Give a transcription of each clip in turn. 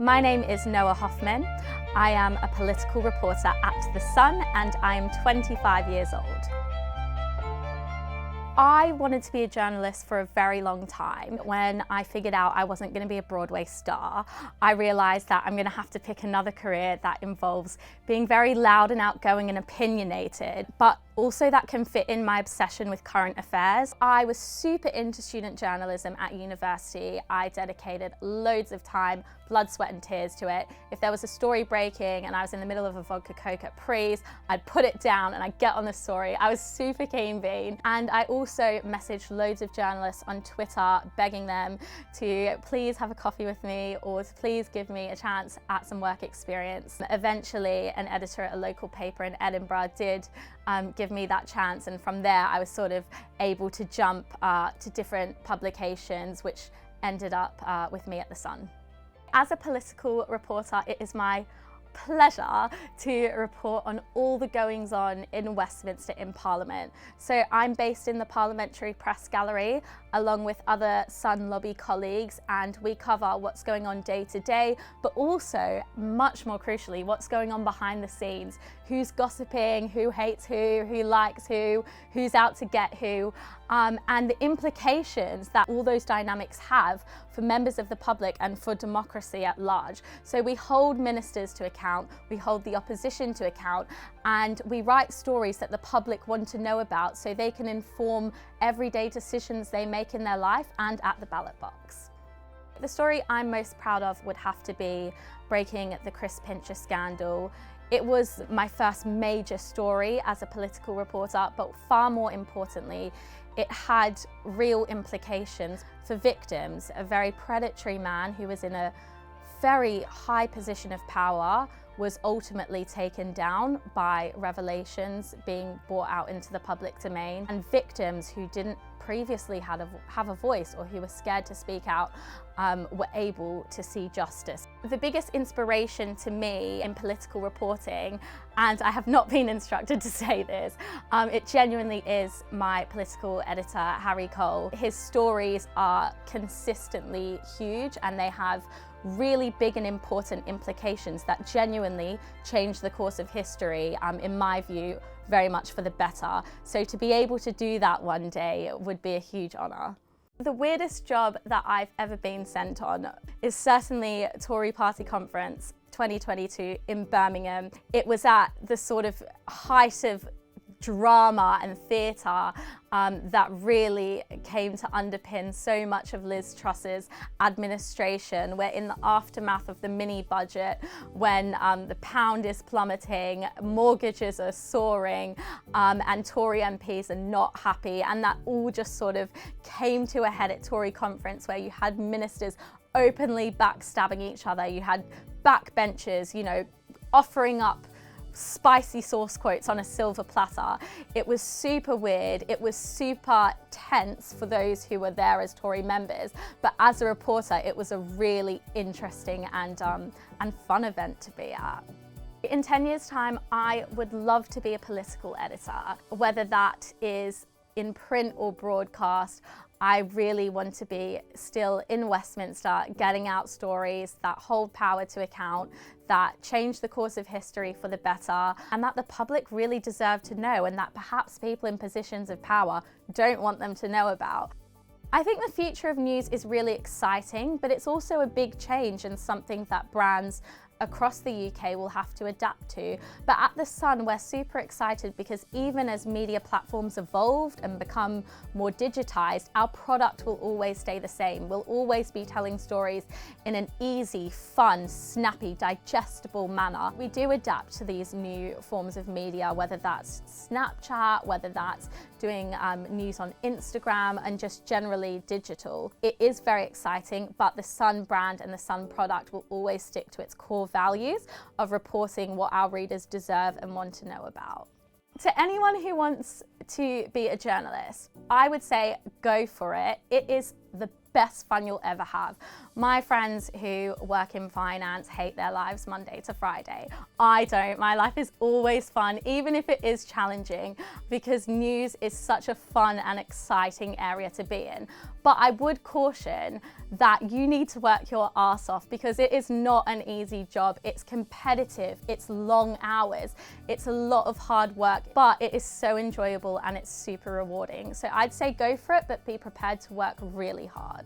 My name is Noa Hoffman. I am a political reporter at The Sun and I am 25 years old. I wanted to be a journalist for a very long time. When I figured out I wasn't going to be a Broadway star, I realised that I'm going to have to pick another career that involves being very loud and outgoing and opinionated, but also that can fit in my obsession with current affairs. I was super into student journalism at university. I dedicated loads of time, blood, sweat and tears to it. If there was a story breaking and I was in the middle of a vodka coke at Pre's, I'd put it down and I'd get on the story. I was super keen bean. And I also messaged loads of journalists on Twitter begging them to please have a coffee with me or to please give me a chance at some work experience. Eventually, an editor at a local paper in Edinburgh did give me that chance, and from there I was sort of able to jump to different publications, which ended up with me at The Sun. As a political reporter, it is my pleasure to report on all the goings on in Westminster in Parliament. So I'm based in the Parliamentary Press Gallery along with other Sun lobby colleagues, and we cover what's going on day to day, but also, much more crucially, what's going on behind the scenes. Who's gossiping, who hates who likes who's out to get who, and the implications that all those dynamics have for members of the public and for democracy at large. So we hold ministers to account, we hold the opposition to account, and we write stories that the public want to know about so they can inform everyday decisions they make in their life and at the ballot box. The story I'm most proud of would have to be breaking the Chris Pincher scandal. It was my first major story as a political reporter, but far more importantly, it had real implications for victims. A very predatory man who was in a very high position of power was ultimately taken down by revelations being brought out into the public domain, and victims who didn't previously have a voice or who were scared to speak out were able to see justice. The biggest inspiration to me in political reporting, and I have not been instructed to say this, it genuinely is my political editor, Harry Cole. His stories are consistently huge and they have really big and important implications that genuinely change the course of history, in my view, very much for the better. So to be able to do that one day would be a huge honour. The weirdest job that I've ever been sent on is certainly Tory Party Conference 2022 in Birmingham. It was at the sort of height of drama and theatre that really came to underpin so much of Liz Truss's administration. We're in the aftermath of the mini budget when the pound is plummeting, mortgages are soaring, and Tory MPs are not happy, and that all just sort of came to a head at Tory conference where you had ministers openly backstabbing each other, you had backbenchers, offering up spicy sauce quotes on a silver platter. It was super weird, it was super tense for those who were there as Tory members, but as a reporter it was a really interesting and fun event to be at. In 10 years' time, I would love to be a political editor, whether that is in print or broadcast. I really want to be still in Westminster, getting out stories that hold power to account, that change the course of history for the better, and that the public really deserve to know, and that perhaps people in positions of power don't want them to know about. I think the future of news is really exciting, but it's also a big change and something that brands across the UK will have to adapt to. But at The Sun, we're super excited because even as media platforms evolved and become more digitized, our product will always stay the same. We'll always be telling stories in an easy, fun, snappy, digestible manner. We do adapt to these new forms of media, whether that's Snapchat, whether that's doing news on Instagram and just generally digital. It is very exciting, but the Sun brand and the Sun product will always stick to its core values of reporting what our readers deserve and want to know about. To anyone who wants to be a journalist, I would say go for it. It is the best fun you'll ever have. My friends who work in finance hate their lives Monday to Friday. I don't. My life is always fun, even if it is challenging, because news is such a fun and exciting area to be in. But I would caution that you need to work your arse off, because it is not an easy job. It's competitive, it's long hours, it's a lot of hard work, but it is so enjoyable and it's super rewarding. So I'd say go for it, but be prepared to work really hard.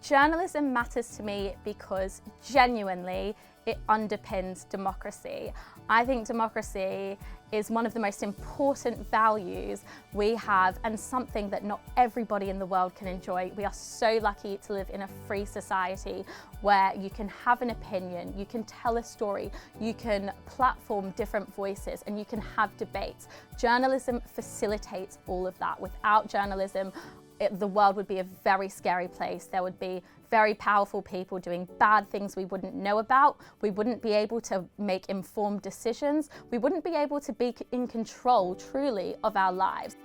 Journalism matters to me because genuinely it underpins democracy. I think democracy is one of the most important values we have, and something that not everybody in the world can enjoy. We are so lucky to live in a free society where you can have an opinion, you can tell a story, you can platform different voices, and you can have debates. Journalism facilitates all of that. Without journalism, the world would be a very scary place. There would be very powerful people doing bad things we wouldn't know about. We wouldn't be able to make informed decisions. We wouldn't be able to be in control truly of our lives.